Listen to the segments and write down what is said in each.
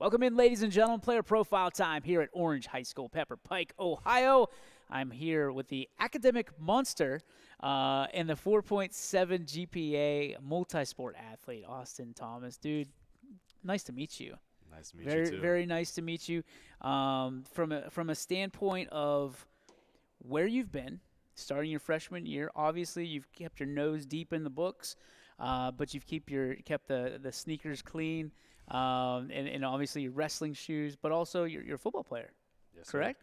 Welcome in, ladies and gentlemen. Player profile time here at Orange High School, Pepper Pike, Ohio. I'm here with the academic monster and the 4.7 GPA multi-sport athlete, Austin Thomas. Dude, nice to meet you. Nice to meet you Very, too. very nice to meet you. From a standpoint of where you've been, starting your freshman year, obviously you've kept your nose deep in the books, but you've kept the sneakers clean, and obviously your wrestling shoes, but also you're a football player, Yes, sir. correct?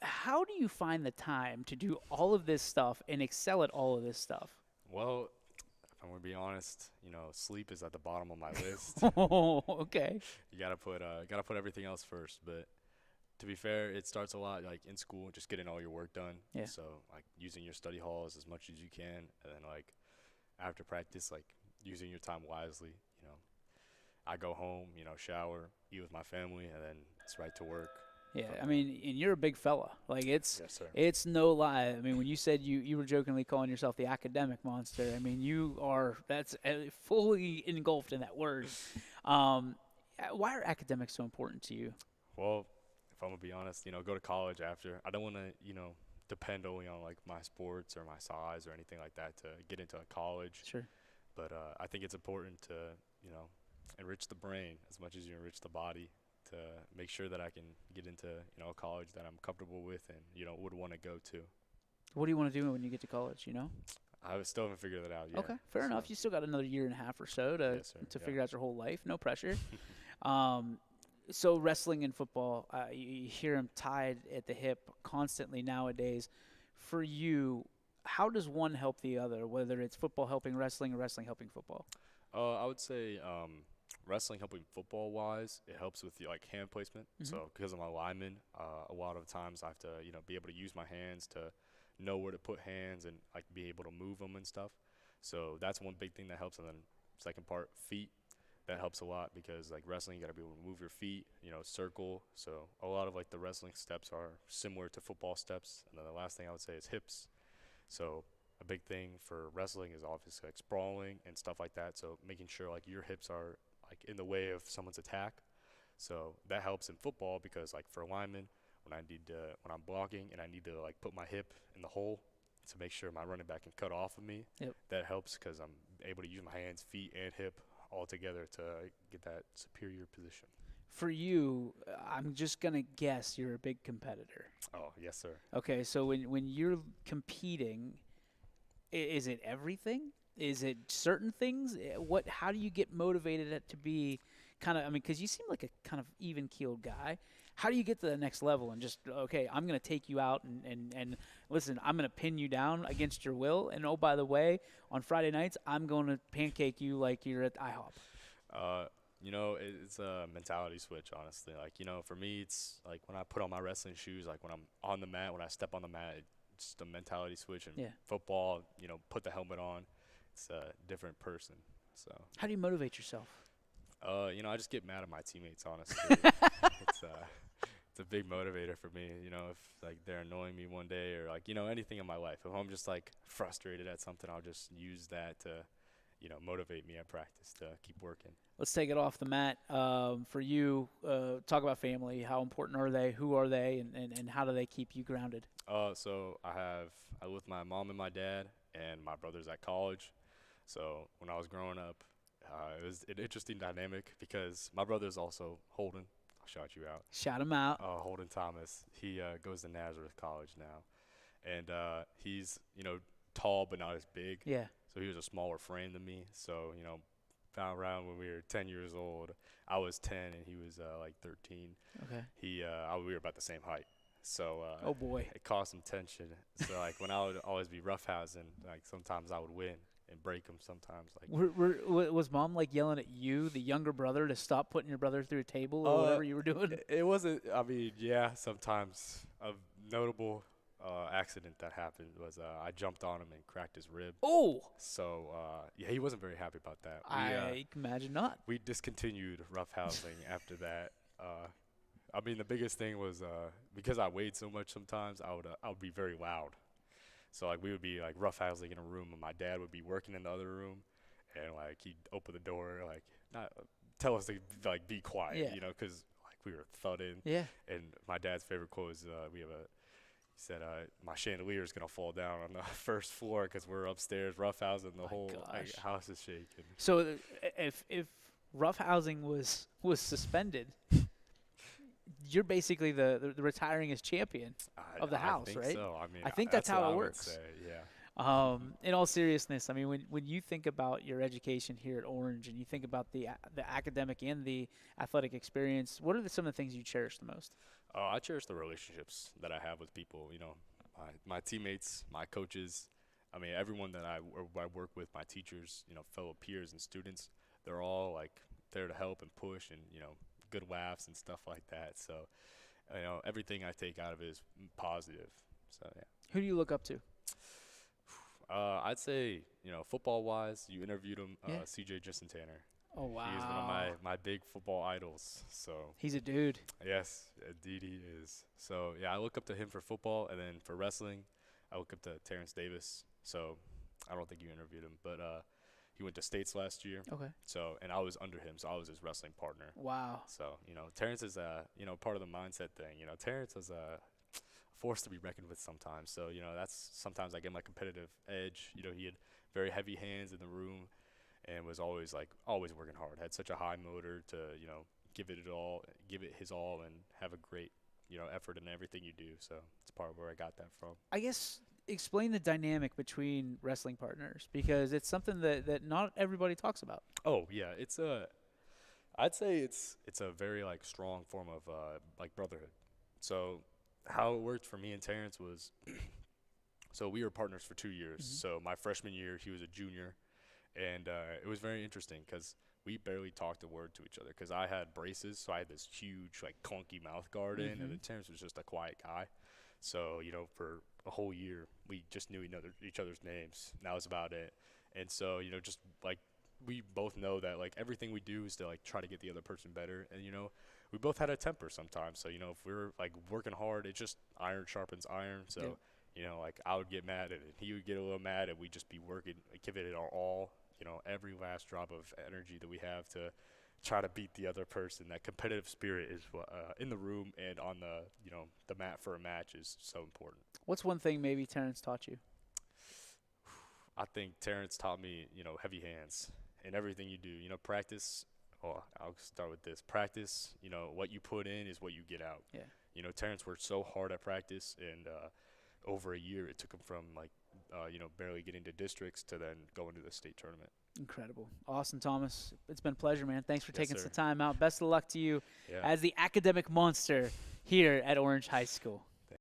How do you find the time to do all of this stuff and excel at all of this stuff? Well, if I'm gonna be honest, sleep is at the bottom of my list. Oh, okay. You gotta put everything else first. But to be fair, it starts a lot like in school, just getting all your work done. Yeah. So like using your study halls as much as you can, and then like after practice, like using your time wisely. I go home, shower, eat with my family, and then it's right to work. Yeah, From I there. mean, and you're a big fella. Like Yes, sir. it's no lie. I mean, when you said you were jokingly calling yourself the academic monster, I mean, you are. That's fully engulfed in that word. Why are academics so important to you? Well, if I'm gonna be honest, go to college after. I don't want to, depend only on like my sports or my size or anything like that to get into a college. Sure. But I think it's important to, you know, enrich the brain as much as you enrich the body to make sure that I can get into, a college that I'm comfortable with and, would want to go to. What do you want to do when you get to college? You know. Still haven't figured that out yet. Okay, fair So, enough. You still got another year and a half or so to yes, sir. Yeah. figure out your whole life. No pressure. Um, so wrestling and football, you hear them tied at the hip constantly nowadays. For you, how does one help the other? Whether it's football helping wrestling or wrestling helping football? I would say wrestling helping football wise, it helps with the, like hand placement. Mhm. So because I'm a lineman, a lot of times I have to be able to use my hands to know where to put hands and like be able to move them and stuff. So that's one big thing that helps. And then second part, feet. That helps a lot because like wrestling, you got to be able to move your feet, circle. So a lot of like the wrestling steps are similar to football steps. And then the last thing I would say is hips. So a big thing for wrestling is obviously like sprawling and stuff like that. So making sure like your hips are like in the way of someone's attack. So that helps in football because like for a lineman, when I'm blocking and I need to like put my hip in the hole to make sure my running back can cut off of me. Yep. That helps because I'm able to use my hands, feet, and hip all together to get that superior position. For you, I'm just gonna guess you're a big competitor. Oh yes, sir. Okay, so when you're competing, is it everything? Is it certain things? What? How do you get motivated to be kind of? I mean, because you seem like a kind of even keeled guy. How do you get to the next level and just okay? I'm gonna take you out and listen. I'm gonna pin you down against your will. And oh, by the way, on Friday nights, I'm going to pancake you like you're at IHOP. Uh, it's a mentality switch, honestly. Like, for me, it's like when I put on my wrestling shoes, like when I'm on the mat, when I step on the mat, it's just a mentality switch. And Yeah. football, put the helmet on, it's a different person. So, How do you motivate yourself? I just get mad at my teammates, honestly. it's it's a big motivator for me, if like they're annoying me one day or like, anything in my life. If I'm just like frustrated at something, I'll just use that to, motivate me at practice to keep working. Let's take it off the mat. For you, talk about family. How important are they? Who are they? And how do they keep you grounded? So I live with my mom and my dad and my brother's at college. So when I was growing up, it was an interesting dynamic because my brother's also Holden. I'll shout you out. Shout them out. Holden Thomas. He goes to Nazareth College now, and he's tall but not as big. Yeah. So he was a smaller frame than me. So found around when we were 10 years old, I was 10 and he was like 13. Okay. We were about the same height. So Oh boy. it caused some tension. So like when I would always be roughhousing, like sometimes I would win and break him. Sometimes like Was mom like yelling at you, the younger brother, to stop putting your brother through a table or Uh, whatever you were doing? it wasn't. I mean, yeah, sometimes a notable accident that happened was I jumped on him and cracked his rib. Oh, So yeah, he wasn't very happy about that. I can imagine not. We discontinued roughhousing after that. I mean, the biggest thing was because I weighed so much. Sometimes I would be very loud. So like we would be like roughhousing in a room, and my dad would be working in the other room, and like he'd open the door like not tell us to like be quiet, Yeah. you know, because like we were thudding. Yeah. And my dad's favorite quote is he said, my chandelier is gonna fall down on the first floor because we're upstairs roughhousing, the My whole gosh. house is shaking. So if roughhousing was suspended, you're basically the retiring as champion of the house, I think right? so. I mean, I think that's what how I it would works. say, yeah. In all seriousness, I mean, when you think about your education here at Orange, and you think about the academic and the athletic experience, what are some of the things you cherish the most? I cherish the relationships that I have with people. You know, my teammates, my coaches. I mean, everyone that I work with, my teachers, you know, fellow peers and students. They're all like there to help and push, and you know, good laughs and stuff like that. So, you know, everything I take out of it is positive. So yeah. Who do you look up to? I'd say, you know, football wise, you interviewed him, Yeah. CJ Justin Tanner. Oh wow, He is one of my big football idols. So he's a dude. yes, indeed he is. So yeah, I look up to him for football, and then for wrestling, I look up to Terrence Davis. So I don't think you interviewed him, but he went to States last year. Okay. So and I was under him, so I was his wrestling partner. Wow. So you know, Terrence is you know, part of the mindset thing. You know, Terrence is a force to be reckoned with sometimes. So you know, that's sometimes I get my competitive edge. You know, he had very heavy hands in the room, and was always working hard. Had such a high motor to, you know, give it his all, and have a great, you know, effort in everything you do. So it's part of where I got that from. I guess explain the dynamic between wrestling partners, because it's something that not everybody talks about. Oh yeah, I'd say it's a very like strong form of like brotherhood. So how it worked for me and Terrence was, so we were partners for 2 years. Mhm. So my freshman year, he was a junior, and it was very interesting because we barely talked a word to each other because I had braces, so I had this huge like clunky mouth guard in, and then Mhm. Terrence was just a quiet guy. So you know, for a whole year, we just knew each other's names. And that was about it. And so you know, just like we both know that like everything we do is to like try to get the other person better, and you know, we both had a temper sometimes. So you know, if we were like working hard, it just iron sharpens iron. So Yep. you know, like I would get mad, and he would get a little mad, and we'd just be working, like, giving it our all. You know, every last drop of energy that we have to try to beat the other person. That competitive spirit is what in the room and on the, you know, the mat for a match is so important. What's one thing maybe Terrence taught you? I think Terrence taught me, you know, heavy hands in everything you do. You know, practice. Oh, I'll start with this. Practice. You know, what you put in is what you get out. Yeah. You know, Terrence worked so hard at practice, and over a year, it took him from like, you know, barely getting to districts to then going to the state tournament. Incredible. Austin Thomas, it's been a pleasure, man. Thanks for Yes, taking sir. some time out. Best of luck to you Yeah. as the academic monster here at Orange High School.